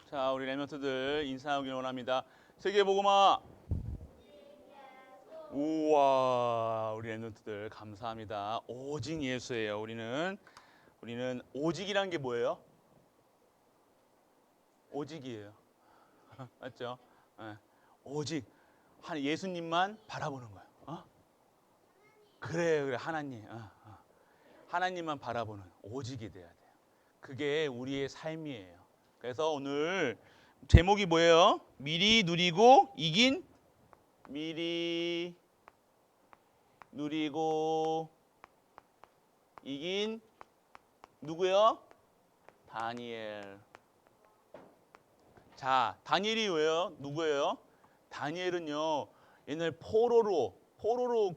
자, 우리 랩런트들 인사하길 원합니다. 세계복음화. 우와, 우리 랩런트들 감사합니다. 오직 예수예요. 우리는 오직이란 게 뭐예요? 오직이에요. 맞죠? 네. 오직 예수님만 바라보는 거예요. 그래 하나님. 하나님만 바라보는 오직이 돼야 돼요. 그게 우리의 삶이에요. 그래서 오늘 제목이 뭐예요? 미리 누리고 이긴 미리 누리고 이긴 누구요? 다니엘. 자, 다니엘이 왜요? 누구예요? 다니엘은요, 옛날 포로로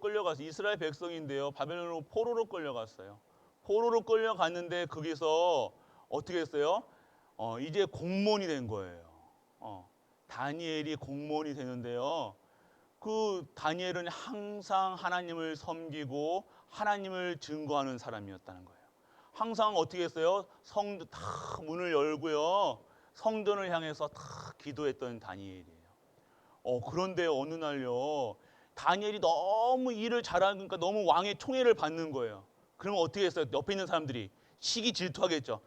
끌려가서 이스라엘 백성인데요, 바벨론으로 포로로 끌려갔어요. 포로로 끌려갔는데 거기서 어떻게 했어요? 이제 공무원이 된 거예요. 다니엘이 공무원이 되는데요. 그 다니엘은 항상 하나님을 섬기고 하나님을 증거하는 사람이었다는 거예요. 항상 어떻게 했어요? 성도 다 문을 열고요. 성전을 향해서 다 기도했던 다니엘이에요. 그런데 어느 날요, 다니엘이 너무 일을 잘하니까 너무 왕의 총애를 받는 거예요. 그러면 어떻게 했어요? 옆에 있는 사람들이 시기 질투하겠죠.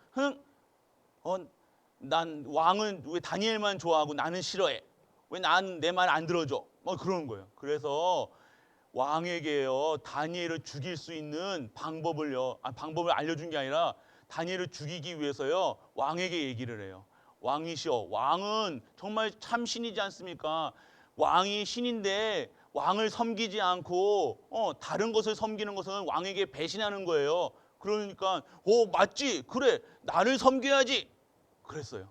난 왕은 왜 다니엘만 좋아하고 나는 싫어해? 왜 난 내 말 안 들어줘? 그러는 거예요. 그래서 왕에게요, 다니엘을 죽일 수 있는 방법을 알려준 게 아니라 다니엘을 죽이기 위해서요, 왕에게 얘기를 해요. 왕이시여, 왕은 정말 참 신이지 않습니까? 왕이 신인데 왕을 섬기지 않고 다른 것을 섬기는 것은 왕에게 배신하는 거예요. 그러니까 맞지? 그래, 나를 섬겨야지. 그랬어요.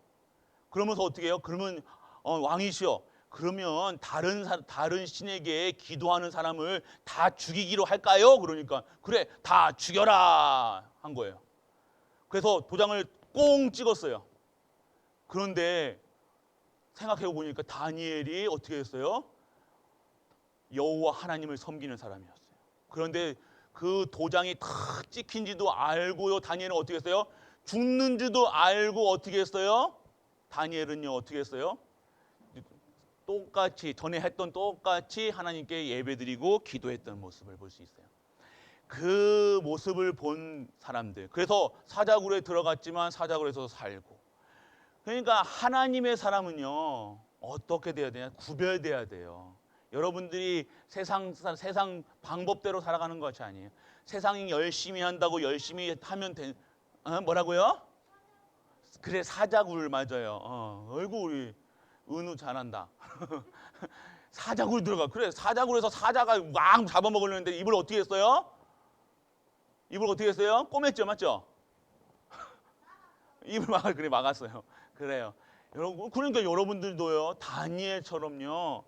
그러면서 어떻게 해요? 그러면 왕이시여, 그러면 다른 신에게 기도하는 사람을 다 죽이기로 할까요? 그러니까 그래, 다 죽여라 한 거예요. 그래서 도장을 꽁 찍었어요. 그런데 생각해 보니까 다니엘이 어떻게 했어요? 여호와 하나님을 섬기는 사람이었어요. 그런데 그 도장이 탁 찍힌지도 알고요, 다니엘은 어떻게 했어요? 죽는지도 알고 어떻게 했어요? 다니엘은요, 어떻게 했어요? 똑같이 전에 했던 똑같이 하나님께 예배드리고 기도했던 모습을 볼 수 있어요. 그 모습을 본 사람들. 그래서 사자굴에 들어갔지만 사자굴에서 살고. 그러니까 하나님의 사람은요, 어떻게 돼야 되냐? 구별돼야 돼요. 여러분들이 세상 방법대로 살아가는 것이 아니에요. 세상이 열심히 한다고 열심히 하면 뭐라고요? 그래, 사자굴 맞아요. 어이구, 우리 은우 잘한다. 사자굴 들어가. 그래, 사자굴에서 사자가 왕 잡아먹으려는데 입을 어떻게 했어요? 입을 어떻게 했어요? 꼬맸죠, 맞죠? 입을 막았어요. 그래요. 여러분, 그러니까 여러분들도요, 다니엘처럼요,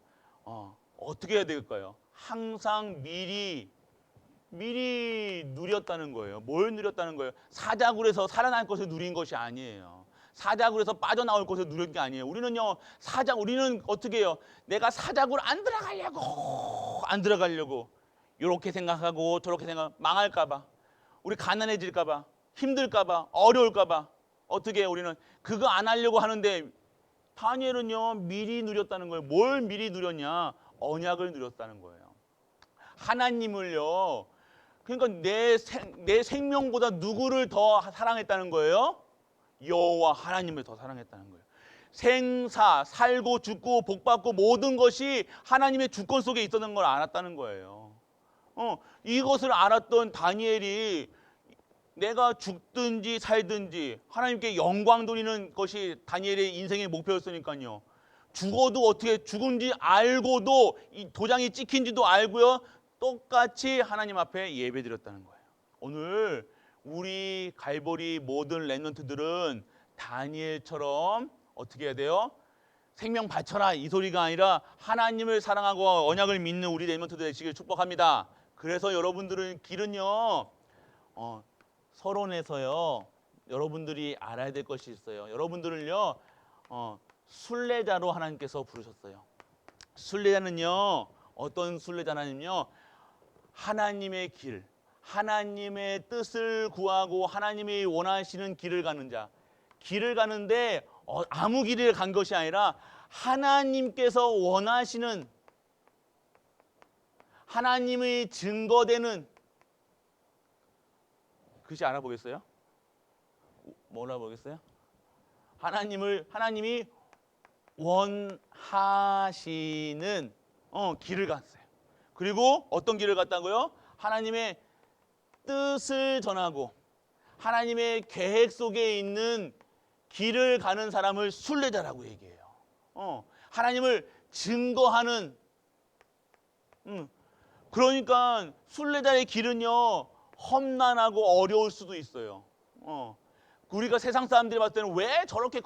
어떻게 해야 될까요? 항상 미리 누렸다는 거예요. 뭘 누렸다는 거예요? 사자굴에서 살아날 것을 누린 것이 아니에요. 사자굴에서 빠져나올 것을 누린 게 아니에요. 우리는 어떻게 해요? 내가 사자굴 안 들어가려고 이렇게 생각하고 저렇게 망할까봐, 우리 가난해질까봐, 힘들까봐, 어려울까봐 어떻게 해요? 우리는 그거 안 하려고 하는데, 다니엘은요, 미리 누렸다는 거예요. 뭘 미리 누렸냐? 언약을 누렸다는 거예요. 하나님을요, 그러니까 내 생명보다 누구를 더 사랑했다는 거예요? 여호와 하나님을 더 사랑했다는 거예요. 살고 죽고 복받고 모든 것이 하나님의 주권 속에 있었던 걸 알았다는 거예요. 이것을 알았던 다니엘이 내가 죽든지 살든지 하나님께 영광 돌리는 것이 다니엘의 인생의 목표였으니까요. 죽어도 어떻게 죽은지 알고도 이 도장이 찍힌지도 알고요, 똑같이 하나님 앞에 예배드렸다는 거예요. 오늘 우리 갈보리 모든 렘넌트들은 다니엘처럼 어떻게 해야 돼요? 생명 바쳐라 이 소리가 아니라 하나님을 사랑하고 언약을 믿는 우리 렘넌트들 되시길 축복합니다. 그래서 여러분들은 길은요, 서론에서요, 여러분들이 알아야 될 것이 있어요. 여러분들을요, 순례자로 하나님께서 부르셨어요. 순례자는요, 어떤 순례자냐면요, 하나님의 길, 하나님의 뜻을 구하고 하나님이 원하시는 길을 가는 자. 길을 가는데 아무 길을 간 것이 아니라 하나님께서 원하시는, 하나님의 증거되는, 글씨 알아보겠어요? 뭐 알아보겠어요? 하나님이 원하시는 길을 갔어요. 그리고 어떤 길을 갔다고요? 하나님의 뜻을 전하고 하나님의 계획 속에 있는 길을 가는 사람을 순례자라고 얘기해요. 하나님을 증거하는. 그러니까 순례자의 길은요, 험난하고 어려울 수도 있어요. 우리가 세상 사람들이 봤을 때는 왜 저렇게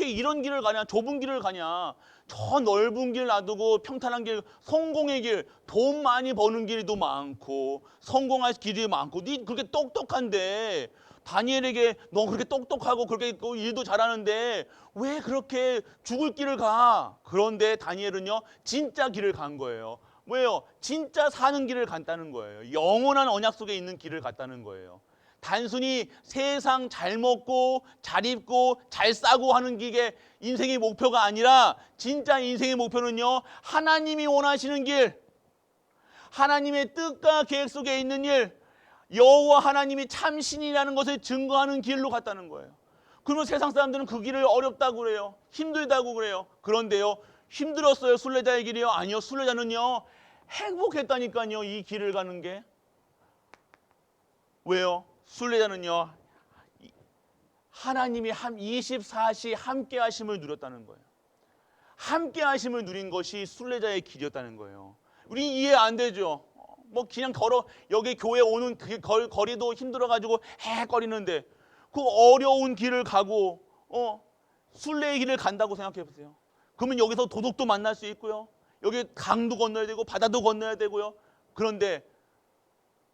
이런 길을 가냐, 좁은 길을 가냐, 저 넓은 길 놔두고 평탄한 길, 성공의 길, 돈 많이 버는 길도 많고 성공할 길이 많고, 네 그렇게 똑똑한데, 다니엘에게 너 그렇게 똑똑하고 그렇게 일도 잘하는데 왜 그렇게 죽을 길을 가? 그런데 다니엘은요, 진짜 길을 간 거예요. 뭐예요? 진짜 사는 길을 갔다는 거예요. 영원한 언약 속에 있는 길을 갔다는 거예요. 단순히 세상 잘 먹고 잘 입고 잘 싸고 하는 게 인생의 목표가 아니라, 진짜 인생의 목표는요, 하나님이 원하시는 길, 하나님의 뜻과 계획 속에 있는 일, 여호와 하나님이 참신이라는 것을 증거하는 길로 갔다는 거예요. 그러면 세상 사람들은 그 길을 어렵다고 그래요. 힘들다고 그래요. 그런데요, 힘들었어요, 순례자의 길이요? 아니요. 순례자는요, 행복했다니까요, 이 길을 가는 게. 왜요? 순례자는요, 하나님이 24시 함께 하심을 누렸다는 거예요. 함께 하심을 누린 것이 순례자의 길이었다는 거예요. 우리 이해 안 되죠? 뭐 그냥 여기 교회 오는 그 거리도 힘들어가지고 헤헷거리는데 그 어려운 길을 가고 순례의 길을 간다고 생각해 보세요. 그러면 여기서 도둑도 만날 수 있고요, 여기 강도 건너야 되고 바다도 건너야 되고요. 그런데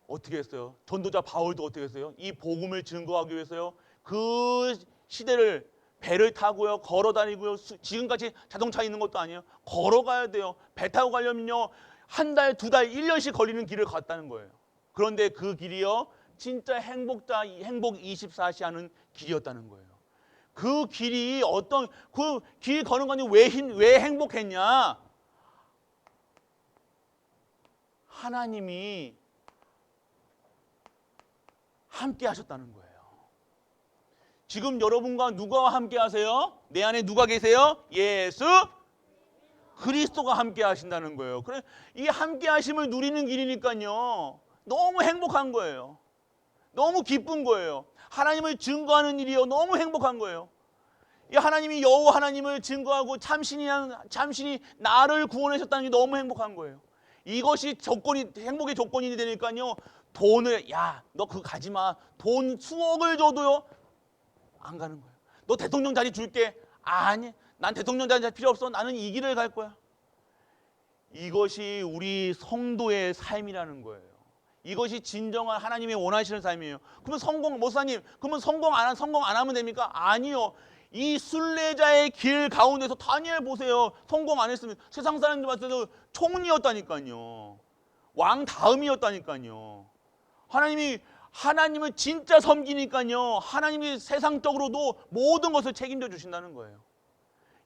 어떻게 했어요? 전도자 바울도 어떻게 했어요? 이 복음을 증거하기 위해서요, 그 시대를 배를 타고요, 걸어 다니고요. 지금까지 자동차 있는 것도 아니에요. 걸어가야 돼요. 배 타고 가려면요, 한 달, 두 달, 1년씩 걸리는 길을 갔다는 거예요. 그런데 그 길이요, 진짜 행복 24시 하는 길이었다는 거예요. 그 길이 그 길 거는 거니 왜 행복했냐? 하나님이 함께 하셨다는 거예요. 지금 여러분과 누가 함께 하세요? 내 안에 누가 계세요? 예수 그리스도가 함께 하신다는 거예요. 그래, 이 함께 하심을 누리는 길이니까요, 너무 행복한 거예요. 너무 기쁜 거예요. 하나님을 증거하는 일이요, 너무 행복한 거예요. 이 하나님이 여호와 하나님을 증거하고 참신이 나를 구원하셨다는 게 너무 행복한 거예요. 이것이 행복의 조건이 되니까요, 너 그거 가지 마. 돈 수억을 줘도요, 안 가는 거예요. 너 대통령 자리 줄게. 아니, 난 대통령 자리 필요 없어. 나는 이 길을 갈 거야. 이것이 우리 성도의 삶이라는 거예요. 이것이 진정한 하나님이 원하시는 삶이에요. 그러면 목사님, 성공 안 하면 됩니까? 아니요. 이 순례자의 길 가운데서 다니엘 보세요. 성공 안 했으면 세상 사람들 봤을 때도 총리였다니까요. 왕 다음이었다니까요. 하나님을 진짜 섬기니까요, 하나님이 세상적으로도 모든 것을 책임져 주신다는 거예요.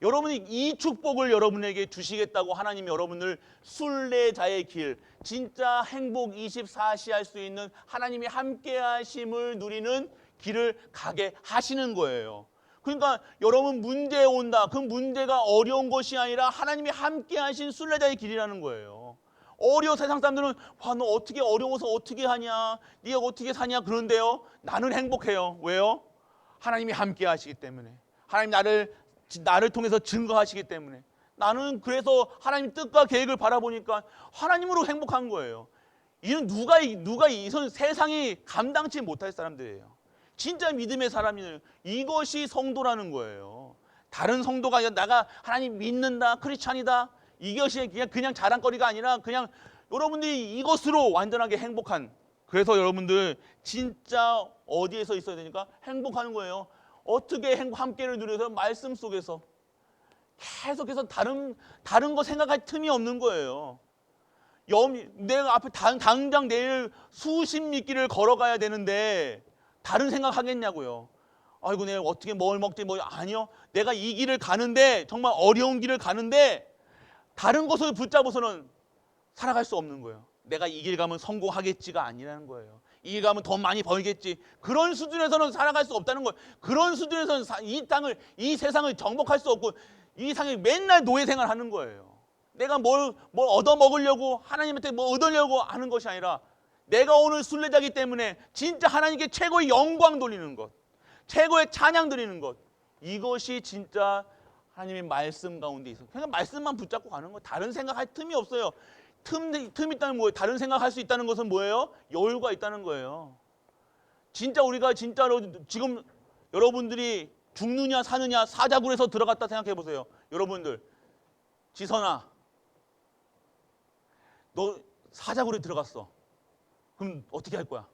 여러분이 이 축복을 여러분에게 주시겠다고 하나님이 여러분을 순례자의 길, 진짜 행복 24시 할 수 있는 하나님이 함께 하심을 누리는 길을 가게 하시는 거예요. 그러니까 여러분 문제 온다. 그 문제가 어려운 것이 아니라 하나님이 함께 하신 순례자의 길이라는 거예요. 세상 사람들은 너 어떻게 어려워서 어떻게 하냐, 네가 어떻게 사냐 그런데요, 나는 행복해요. 왜요? 하나님이 함께 하시기 때문에. 하나님 나를 통해서 증거하시기 때문에. 나는 그래서 하나님 뜻과 계획을 바라보니까 하나님으로 행복한 거예요. 이는 누가 세상이 감당치 못할 사람들이에요. 진짜 믿음의 사람이에요. 이것이 성도라는 거예요. 다른 성도가 아니라 내가 하나님 믿는다, 크리스찬이다, 이것이 그냥 자랑거리가 아니라 그냥 여러분들이 이것으로 완전하게 행복한, 그래서 여러분들 진짜 어디에서 있어야 되니까 행복하는 거예요. 어떻게 함께를 누려서 말씀 속에서 계속해서 다른 거 생각할 틈이 없는 거예요. 내가 앞에 당장 내일 수십 미끼를 걸어가야 되는데 다른 생각 하겠냐고요. 아이고 내가 어떻게 뭘 먹지 뭐 아니요. 내가 이 길을 가는데 정말 어려운 길을 가는데 다른 것을 붙잡아서는 살아갈 수 없는 거예요. 내가 이 길 가면 성공하겠지가 아니라는 거예요. 이 길 가면 돈 많이 벌겠지. 그런 수준에서는 살아갈 수 없다는 거예요. 그런 수준에서는 이 세상을 정복할 수 없고 이 세상에 맨날 노예 생활하는 거예요. 내가 뭘 얻어 먹으려고 하나님한테 뭐 얻으려고 하는 것이 아니라 내가 오늘 순례자이기 때문에 진짜 하나님께 최고의 영광 돌리는 것, 최고의 찬양 드리는 것, 이것이 진짜 하나님의 말씀 가운데 있어요. 그냥 말씀만 붙잡고 가는 거예요. 다른 생각할 틈이 없어요. 틈 있다는 뭐예요? 다른 생각할 수 있다는 것은 뭐예요? 여유가 있다는 거예요. 진짜 우리가 진짜로 지금 여러분들이 죽느냐 사느냐 사자굴에서 들어갔다 생각해 보세요. 여러분들, 지선아, 너 사자굴에 들어갔어. 그럼 어떻게 할 거야?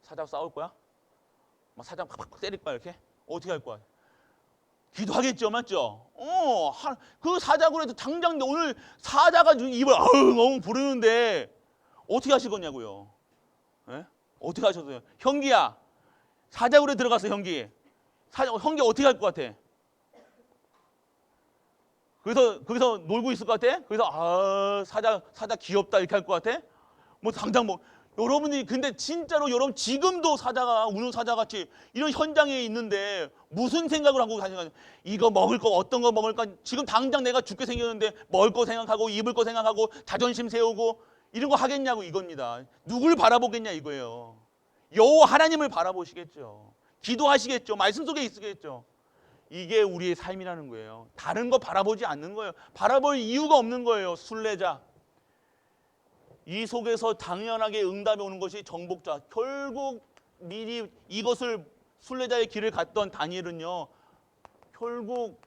사자하고 싸울 거야? 막 사자 팍팍 때릴 거야 이렇게? 어떻게 할 거야? 기도하겠죠, 맞죠? 그 사자굴에서 당장 오늘 사자가 입을 엉엉 부르는데 어떻게 하실 거냐고요? 예? 어떻게 하셨어요? 형기야, 사자굴에 들어갔어, 형기. 형기 어떻게 할 것 같아? 그래서 거기서 놀고 있을 것 같아? 그래서 사자 귀엽다 이렇게 할 것 같아? 뭐 당장 뭐 여러분이 근데 진짜로 여러분 지금도 사자가 우는 사자같이 이런 현장에 있는데 무슨 생각을 하고 가시나요? 이거 먹을 거 어떤 거 먹을까? 지금 당장 내가 죽게 생겼는데 먹을 거 생각하고 입을 거 생각하고 자존심 세우고 이런 거 하겠냐고 이겁니다. 누굴 바라보겠냐 이거예요. 여호와 하나님을 바라보시겠죠. 기도하시겠죠. 말씀 속에 있으겠죠. 이게 우리의 삶이라는 거예요. 다른 거 바라보지 않는 거예요. 바라볼 이유가 없는 거예요. 순례자. 이 속에서 당연하게 응답이 오는 것이 정복자. 결국 미리 이것을 순례자의 길을 갔던 다니엘은요. 결국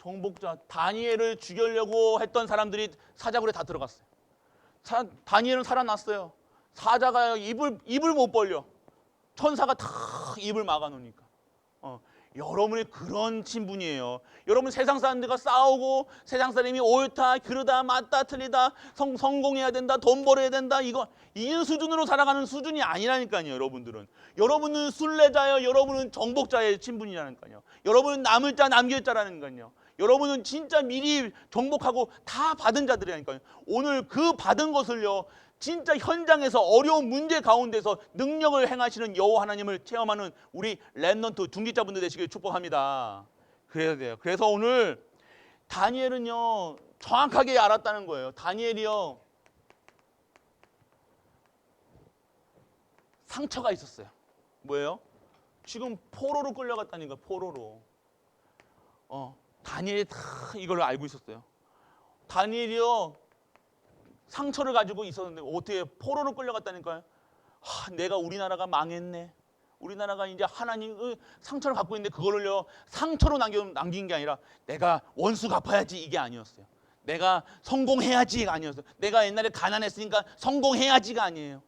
정복자 다니엘을 죽이려고 했던 사람들이 사자굴에 다 들어갔어요. 다니엘은 살아났어요. 사자가 입을 못 벌려. 천사가 다 입을 막아놓으니까. 여러분이 그런 신분이에요. 여러분 세상 사람들과 싸우고 세상 사람이 옳다, 그러다, 맞다, 틀리다, 성공해야 된다, 돈 벌어야 된다, 이 수준으로 살아가는 수준이 아니라니까요. 여러분은 순례자예요. 여러분은 정복자의 신분이라니까요. 여러분은 남을 자 남길 자라니까요. 여러분은 진짜 미리 정복하고 다 받은 자들이라니까요. 오늘 그 받은 것을요. 진짜 현장에서 어려운 문제 가운데서 능력을 행하시는 여호와 하나님을 체험하는 우리 렘넌트 중직자분들 되시길 축복합니다. 그래야 돼요. 그래서 오늘 다니엘은요 정확하게 알았다는 거예요. 다니엘이요 상처가 있었어요. 뭐예요? 지금 포로로 끌려갔다니까. 포로로. 다니엘이 다 이걸 알고 있었어요. 다니엘이요 상처를 가지고 있었는데 어떻게 포로로 끌려갔다니까요. 내가 우리나라가 망했네. 우리나라가 이제 하나님 상처를 갖고 있는데 그거를요 상처로 남긴 게 아니라 내가 원수 갚아야지 이게 아니었어요. 내가 성공해야지가 아니었어요. 내가 옛날에 가난했으니까 성공해야지가 아니에요.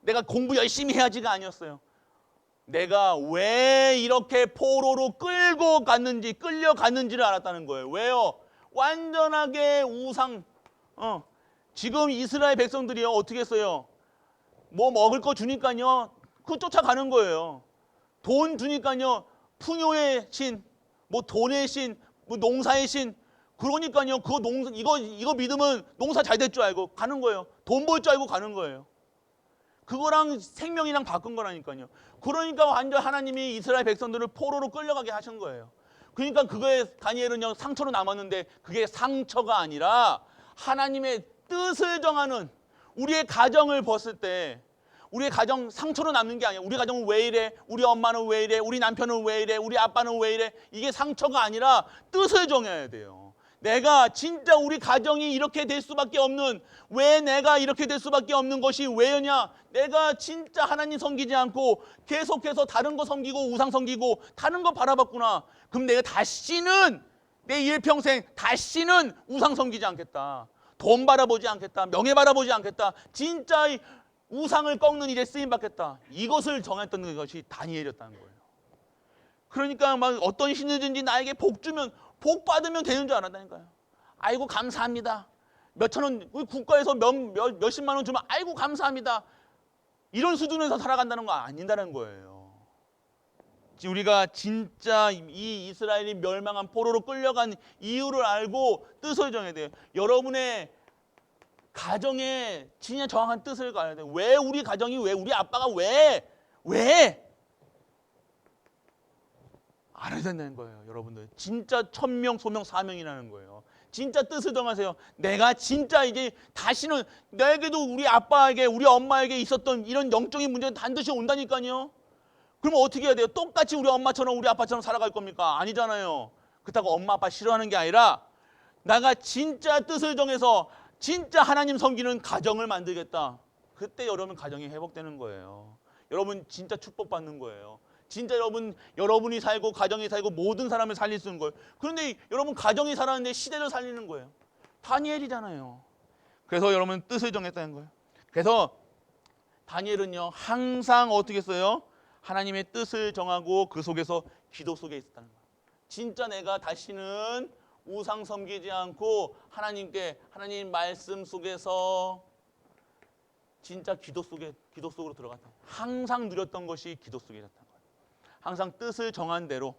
내가 공부 열심히 해야지가 아니었어요. 내가 왜 이렇게 포로로 끌려갔는지를 알았다는 거예요. 왜요? 완전하게 지금 이스라엘 백성들이요 어떻게 했어요? 뭐 먹을 거 주니까요 그 쫓아가는 거예요. 돈 주니까요 풍요의 신, 뭐 돈의 신, 뭐 농사의 신. 그러니까요 이거 믿으면 농사 잘 될 줄 알고 가는 거예요. 돈 벌 줄 알고 가는 거예요. 그거랑 생명이랑 바꾼 거라니까요. 그러니까 완전 하나님이 이스라엘 백성들을 포로로 끌려가게 하신 거예요. 그러니까 그거에 다니엘은요 상처로 남았는데 그게 상처가 아니라 하나님의 뜻을 정하는 우리의 가정을 봤을 때 우리의 가정 상처로 남는 게 아니야. 우리 가정은 왜 이래? 우리 엄마는 왜 이래? 우리 남편은 왜 이래? 우리 아빠는 왜 이래? 이게 상처가 아니라 뜻을 정해야 돼요. 내가 진짜 우리 가정이 이렇게 될 수밖에 없는 왜 내가 이렇게 될 수밖에 없는 것이 왜냐? 내가 진짜 하나님 섬기지 않고 계속해서 다른 거 섬기고 우상 섬기고 다른 거 바라봤구나. 그럼 내가 다시는 내 일평생 다시는 우상 섬기지 않겠다. 돈 바라보지 않겠다. 명예 바라보지 않겠다. 진짜 우상을 꺾는 일에 쓰임 받겠다. 이것을 정했던 것이 다니엘이었다는 거예요. 그러니까 막 어떤 신이든지 나에게 복 주면 복 받으면 되는 줄 알았다니까요. 아이고 감사합니다. 몇천 원 국가에서 몇십만 원 주면 아이고 감사합니다. 이런 수준에서 살아간다는 거 아닌다는 거예요. 우리가 진짜 이 이스라엘이 멸망한 포로로 끌려간 이유를 알고 뜻을 정해야 돼요. 여러분의 가정의 진짜 정확한 뜻을 알아야 돼요. 왜 우리 가정이, 왜 우리 아빠가 왜 알아야 된다는 거예요. 여러분들 진짜 천명 소명 사명이라는 거예요. 진짜 뜻을 정하세요. 내가 진짜 이제 다시는, 내게도 우리 아빠에게 우리 엄마에게 있었던 이런 영적인 문제는 반드시 온다니까요. 그러면 어떻게 해야 돼요? 똑같이 우리 엄마처럼 우리 아빠처럼 살아갈 겁니까? 아니잖아요. 그렇다고 엄마 아빠 싫어하는 게 아니라 내가 진짜 뜻을 정해서 진짜 하나님 섬기는 가정을 만들겠다. 그때 여러분 가정이 회복되는 거예요. 여러분 진짜 축복받는 거예요. 진짜 여러분이 살고 가정이 살고 모든 사람을 살릴 수 있는 거예요. 그런데 여러분 가정이 살았는데 시대를 살리는 거예요. 다니엘이잖아요. 그래서 여러분 뜻을 정했다는 거예요. 그래서 다니엘은요 항상 어떻게 했어요? 하나님의 뜻을 정하고 그 속에서 기도 속에 있었다는 거예요. 진짜 내가 다시는 우상 섬기지 않고 하나님 말씀 속에서 진짜 기도 속으로 들어갔다. 항상 누렸던 것이 기도 속에 있었던 거예요. 항상 뜻을 정한 대로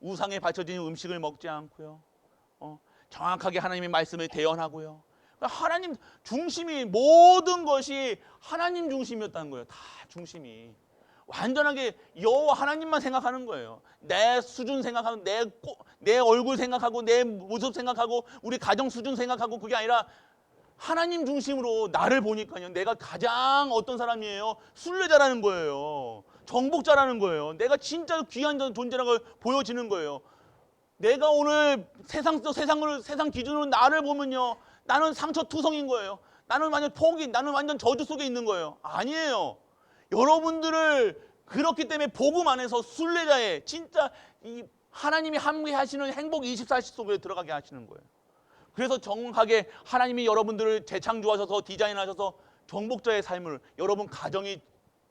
우상에 바쳐진 음식을 먹지 않고요. 정확하게 하나님의 말씀을 대언하고요. 하나님 중심이, 모든 것이 하나님 중심이었다는 거예요. 다 중심이. 완전하게 여호와 하나님만 생각하는 거예요. 내 수준 생각하고 내 얼굴 생각하고 내 모습 생각하고 우리 가정 수준 생각하고 그게 아니라 하나님 중심으로 나를 보니까요. 내가 가장 어떤 사람이에요? 순례자라는 거예요. 정복자라는 거예요. 내가 진짜 귀한 존재라는 걸 보여지는 거예요. 내가 오늘 세상 기준으로 나를 보면요. 나는 상처투성인 거예요. 나는 완전 저주 속에 있는 거예요. 아니에요. 여러분들을 그렇기 때문에 복음 안에서 순례자의 진짜 이 하나님이 함께하시는 행복 24시 속에 들어가게 하시는 거예요. 그래서 정확하게 하나님이 여러분들을 재창조하셔서 디자인하셔서 정복자의 삶을, 여러분 가정이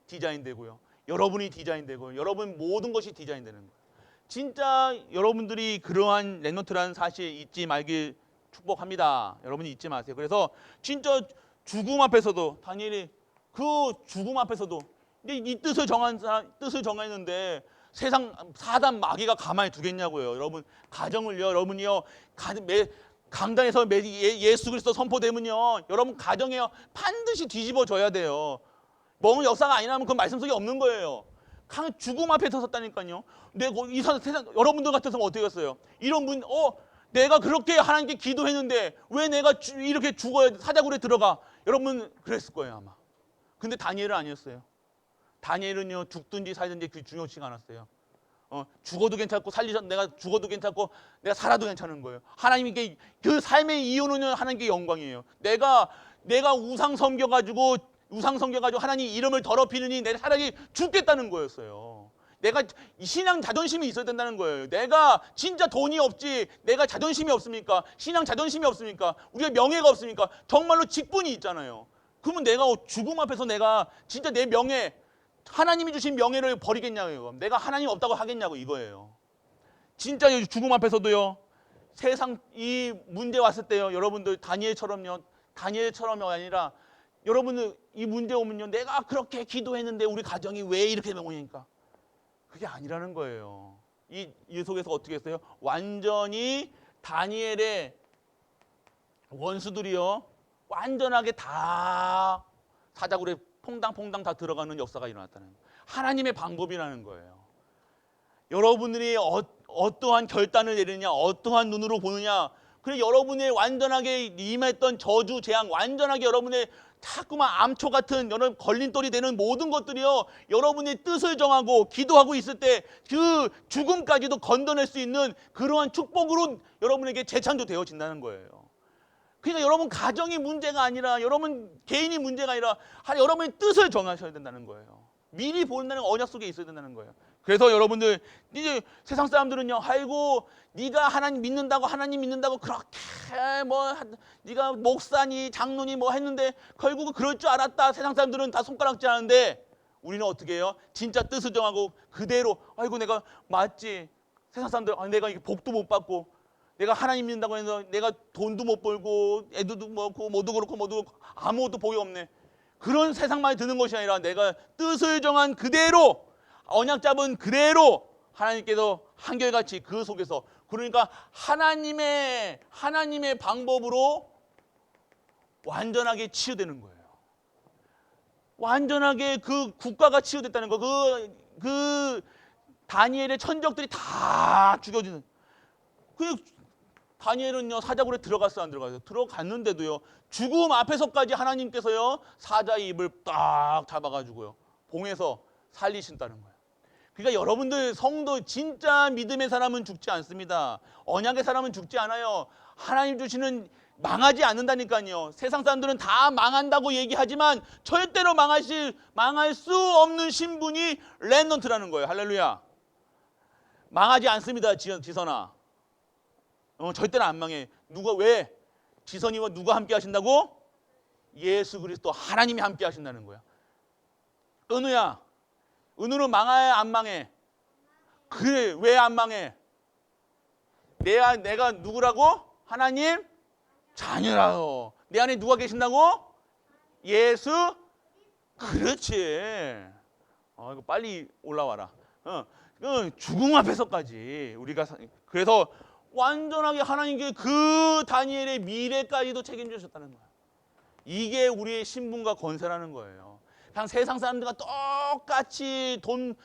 디자인되고요. 여러분이 디자인되고요. 여러분 모든 것이 디자인되는 거예요. 진짜 여러분들이 그러한 렘넌트라는 사실 잊지 말길 축복합니다. 여러분이 잊지 마세요. 그래서 진짜 죽음 앞에서도 다니엘이 그 죽음 앞에서도 이제 이 뜻을 정했는데 세상 사단 마귀가 가만히 두겠냐고요. 여러분 가정을요. 여러분이요. 강단에서 예수 그리스도 선포되면요. 여러분 가정에요. 반드시 뒤집어져야 돼요. 먹은 역사가 아니라면 그 말씀 속에 없는 거예요. 죽음 앞에 섰다니까요. 이 세상 여러분들 같아서는 어떻게 했어요? 내가 그렇게 하나님께 기도했는데 왜 내가 이렇게 죽어야 사자굴에 들어가? 여러분 그랬을 거예요 아마. 근데 다니엘은 아니었어요. 다니엘은요 죽든지 살든지 그 중요치가 않았어요. 죽어도 괜찮고 내가 죽어도 괜찮고 내가 살아도 괜찮은 거예요. 하나님께 그 삶의 이유는요 하나님께 영광이에요. 내가 우상 섬겨가지고 하나님 이름을 더럽히느니 내가 차라리 죽겠다는 거였어요. 내가 신앙 자존심이 있어야 된다는 거예요. 내가 진짜 돈이 없지, 내가 자존심이 없습니까? 신앙 자존심이 없습니까? 우리가 명예가 없습니까? 정말로 직분이 있잖아요. 그러면 내가 죽음 앞에서 내가 진짜 내 명예, 하나님이 주신 명예를 버리겠냐고요. 내가 하나님 없다고 하겠냐고 이거예요. 진짜 죽음 앞에서도요. 세상 이 문제 왔을 때요. 여러분들 다니엘처럼이 아니라 여러분들 이 문제 오면요. 내가 그렇게 기도했는데 우리 가정이 왜 이렇게 오니까 그게 아니라는 거예요. 이 속에서 어떻게 했어요? 완전히 다니엘의 원수들이요. 완전하게 다 사자굴에 퐁당퐁당 다 들어가는 역사가 일어났다는 거예요. 하나님의 방법이라는 거예요. 여러분들이 어떠한 결단을 내리느냐, 어떠한 눈으로 보느냐, 그래 여러분의 완전하게 임했던 저주, 재앙, 완전하게 여러분의 자꾸만 암초 같은 여러분 걸림돌이 되는 모든 것들이요. 여러분의 뜻을 정하고 기도하고 있을 때 그 죽음까지도 건져낼 수 있는 그러한 축복으로 여러분에게 재창조되어진다는 거예요. 그러니까 여러분 가정이 문제가 아니라 여러분 개인이 문제가 아니라 여러분의 뜻을 정하셔야 된다는 거예요. 미리 본다는 언약 속에 있어야 된다는 거예요. 그래서 여러분들 이제 세상 사람들은요, 아이고 네가 하나님 믿는다고 그렇게 네가 목사니 장로니 했는데 결국은 그럴 줄 알았다. 세상 사람들은 다 손가락질 하는데 우리는 어떻게 해요? 진짜 뜻을 정하고 그대로 아이고 내가 맞지. 세상 사람들 내가 이게 복도 못 받고 내가 하나님 믿는다고 해서 내가 돈도 못 벌고 애들도 뭐고 모두 그렇고 아무것도 복이 없네. 그런 세상만이 드는 것이 아니라 내가 뜻을 정한 그대로 언약 잡은 그대로 하나님께서 한결같이 그 속에서 그러니까 하나님의 방법으로 완전하게 치유되는 거예요. 완전하게 그 국가가 치유됐다는 거. 그 다니엘의 천적들이 다 죽여지는. 그 다니엘은요 사자굴에 들어갔어요, 안 들어갔어요? 들어갔는데도요 죽음 앞에서까지 하나님께서요 사자의 입을 딱 잡아가지고요 봉에서 살리신다는 거예요. 그러니까 여러분들 성도 진짜 믿음의 사람은 죽지 않습니다. 언약의 사람은 죽지 않아요. 하나님 주시는 망하지 않는다니까요. 세상 사람들은 다 망한다고 얘기하지만 절대로 망할 수 없는 신분이 렘넌트라는 거예요. 할렐루야. 망하지 않습니다, 지선아. 절대로 안 망해. 왜? 지선이와 누가 함께 하신다고? 예수 그리스도 하나님이 함께 하신다는 거야. 은우야, 은우는 망해 안 망해? 그래, 왜 안 망해? 내가 누구라고? 하나님 자녀라고. 내 안에 누가 계신다고? 예수. 그렇지. 이거 빨리 올라와라. 죽음 앞에서까지 우리가 그래서 완전하게 하나님께 그 다니엘의 미래까지도 책임져 주셨다는 거야. 이게 우리의 신분과 권세라는 거예요. 그냥 세상 사람들과 똑같이 돈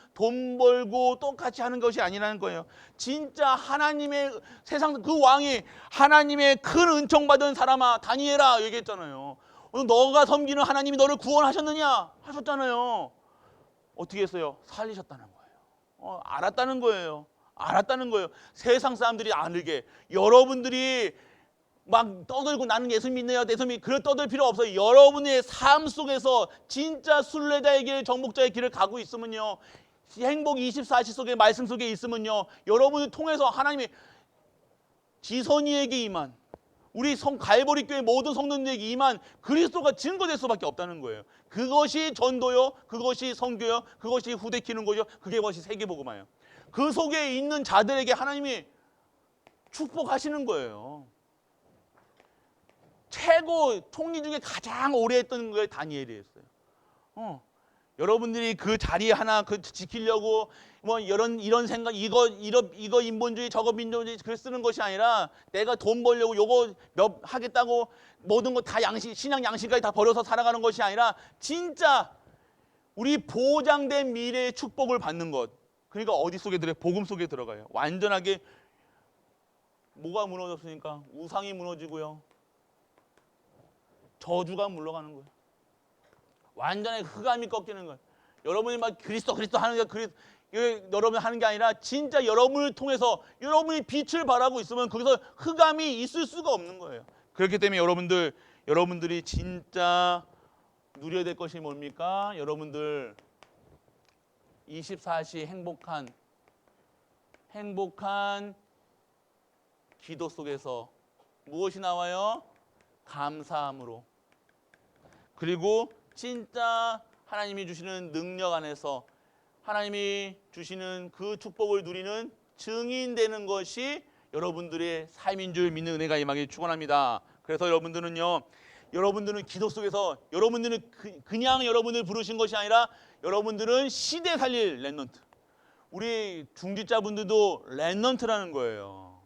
벌고 똑같이 하는 것이 아니라는 거예요. 진짜 하나님의 세상 그 왕이 하나님의 큰 은총 받은 사람아 다니엘아 얘기했잖아요. 너가 섬기는 하나님이 너를 구원하셨느냐 하셨잖아요. 어떻게 했어요? 살리셨다는 거예요. 알았다는 거예요. 알았다는 거예요. 세상 사람들이 아는게 여러분들이 막 떠들고 나는 예수 믿네요. 예수 믿 그럴 떠들 필요 없어요. 여러분의 삶 속에서 진짜 순례자의 길, 정복자의 길을 가고 있으면요. 행복 24시 속에 말씀 속에 있으면요. 여러분을 통해서 하나님이 지선이에게 임한 우리 갈보리 교회 모든 성도들에게 임한 그리스도가 증거될 수밖에 없다는 거예요. 그것이 전도요. 그것이 선교요. 그것이 후대 키는 거죠. 그게 것이 세계복음화예요. 그 속에 있는 자들에게 하나님이 축복하시는 거예요. 최고 총리 중에 가장 오래 했던 게 다니엘이었어요. 여러분들이 그 자리 하나 지키려고 뭐 이런 생각 이거 인본주의 저거 민주주의 글 쓰는 것이 아니라 내가 돈 벌려고 요거 몇 하겠다고 모든 거 다 신앙 양심까지 다 버려서 살아가는 것이 아니라 진짜 우리 보장된 미래의 축복을 받는 것. 그러니까 어디 속에 복음 속에 들어가요. 완전하게 뭐가 무너졌으니까 우상이 무너지고요. 저주가 물러가는 거예요. 완전히 흑암이 꺾이는 거예요. 여러분이 막 그리스도 하는 게 여러분이 하는 게 아니라 진짜 여러분을 통해서 여러분이 빛을 발하고 있으면 거기서 흑암이 있을 수가 없는 거예요. 그렇기 때문에 여러분들이 진짜 누려야 될 것이 뭡니까? 여러분들 24시 행복한 기도 속에서 무엇이 나와요? 감사함으로. 그리고 진짜 하나님이 주시는 능력 안에서 하나님이 주시는 그 축복을 누리는 증인되는 것이 여러분들의 삶인 줄 믿는 은혜가 임하길 축원합니다. 그래서 여러분들은 기도 속에서 여러분들은 그냥 여러분을 부르신 것이 아니라 여러분들은 시대 살릴 렘넌트. 우리 중직자분들도 렘넌트라는 거예요.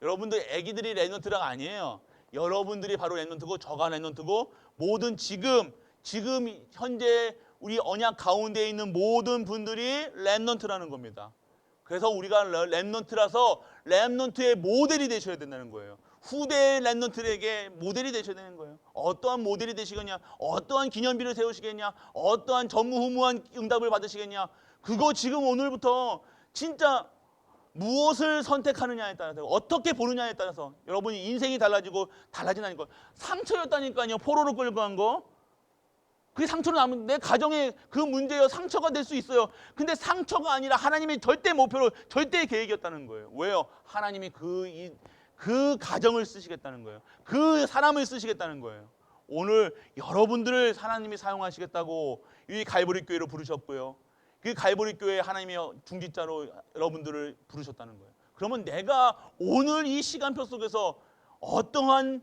여러분들 애기들이 렘넌트가 아니에요. 여러분들이 바로 렘넌트고 저가 렘넌트고 모든 지금 현재 우리 언약 가운데 있는 모든 분들이 렘넌트라는 겁니다. 그래서 우리가 렘넌트라서 렘넌트의 모델이 되셔야 된다는 거예요. 후대의 렘넌트에게 모델이 되셔야 되는 거예요. 어떠한 모델이 되시겠냐? 어떠한 기념비를 세우시겠냐? 어떠한 전무후무한 응답을 받으시겠냐? 그거 지금 오늘부터 진짜 무엇을 선택하느냐에 따라서 어떻게 보느냐에 따라서 여러분이 인생이 달라진다니까. 상처였다니까요. 포로로 끌고 간 거. 그게 상처로 남은 내 가정의 그 문제요. 상처가 될 수 있어요. 근데 상처가 아니라 하나님의 절대 목표로 절대 계획이었다는 거예요. 왜요? 하나님이 그 가정을 쓰시겠다는 거예요. 그 사람을 쓰시겠다는 거예요. 오늘 여러분들을 하나님이 사용하시겠다고 이 갈보리 교회로 부르셨고요. 그 갈보리 교회 하나님의 중직자로 여러분들을 부르셨다는 거예요. 그러면 내가 오늘 이 시간표 속에서 어떠한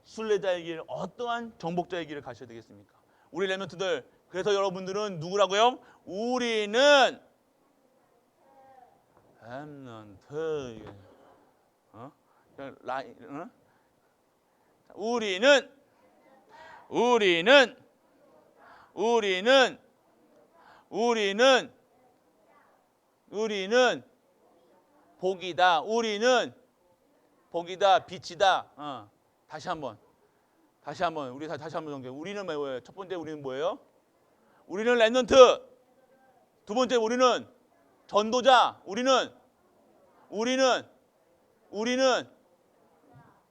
순례자의 길, 어떠한 정복자의 길을 가셔야 되겠습니까? 우리 렘넌트들. 그래서 여러분들은 누구라고요? 우리는 렘넌트. 우리는 복이다. 우리는 복이다. 빛이다. 다시 한번 우리 다시 한번 정해. 우리는 뭐예요? 첫 번째 우리는 뭐예요? 우리는 렘넌트. 두 번째 우리는 전도자. 우리는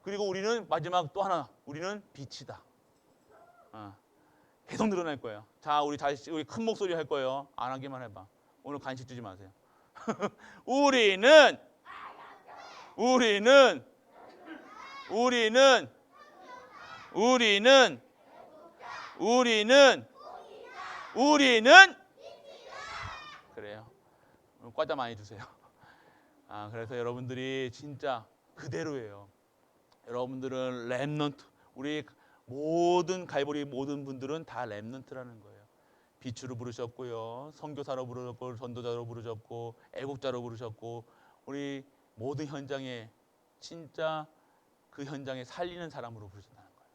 그리고 우리는 마지막 또 하나. 우리는 빛이다. 계속 늘어날 거예요. 자, 우리 큰 목소리 할 거예요. 안 하기만 해봐. 오늘 간식 주지 마세요. 우리는 그래요. 과자 많이 주세요. 그래서 여러분들이 진짜 그대로예요. 여러분들은 렘넌트. 우리 모든 갈보리 모든 분들은 다 렘넌트라는 거예요. 빛으로 부르셨고요. 선교사로 부르셨고, 전도자로 부르셨고, 애국자로 부르셨고, 우리 모든 현장에 진짜 그 현장에 살리는 사람으로 부르신다는 거예요.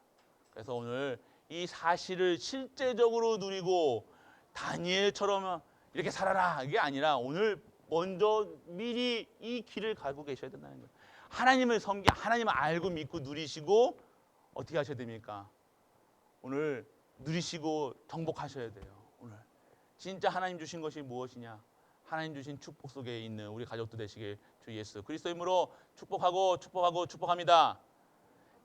그래서 오늘 이 사실을 실제적으로 누리고 다니엘처럼 이렇게 살아라 이게 아니라 오늘 먼저 미리 이 길을 가고 계셔야 된다는 거예요. 하나님을 하나님을 알고 믿고 누리시고 어떻게 하셔야 됩니까? 오늘 누리시고 정복하셔야 돼요. 오늘 진짜 하나님 주신 것이 무엇이냐? 하나님 주신 축복 속에 있는 우리 가족도 되시길 주 예수 그리스도 이름으로 축복합니다.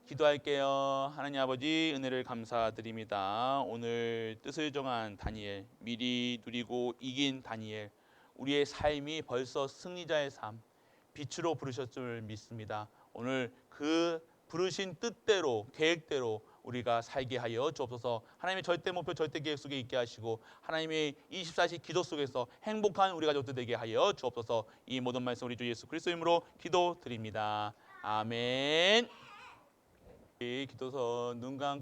기도할게요. 하나님 아버지 은혜를 감사드립니다. 오늘 뜻을 정한 다니엘, 미리 누리고 이긴 다니엘, 우리의 삶이 벌써 승리자의 삶, 빛으로 부르셨음을 믿습니다. 오늘 그 부르신 뜻대로 계획대로 우리가 살게 하여 주옵소서. 하나님의 절대 목표 절대 계획 속에 있게 하시고 하나님의 24시 기도 속에서 행복한 우리 가족들 되게 하여 주옵소서. 이 모든 말씀 우리 주 예수 그리스도 이름으로 기도드립니다. 아멘. 기도서 눈 감고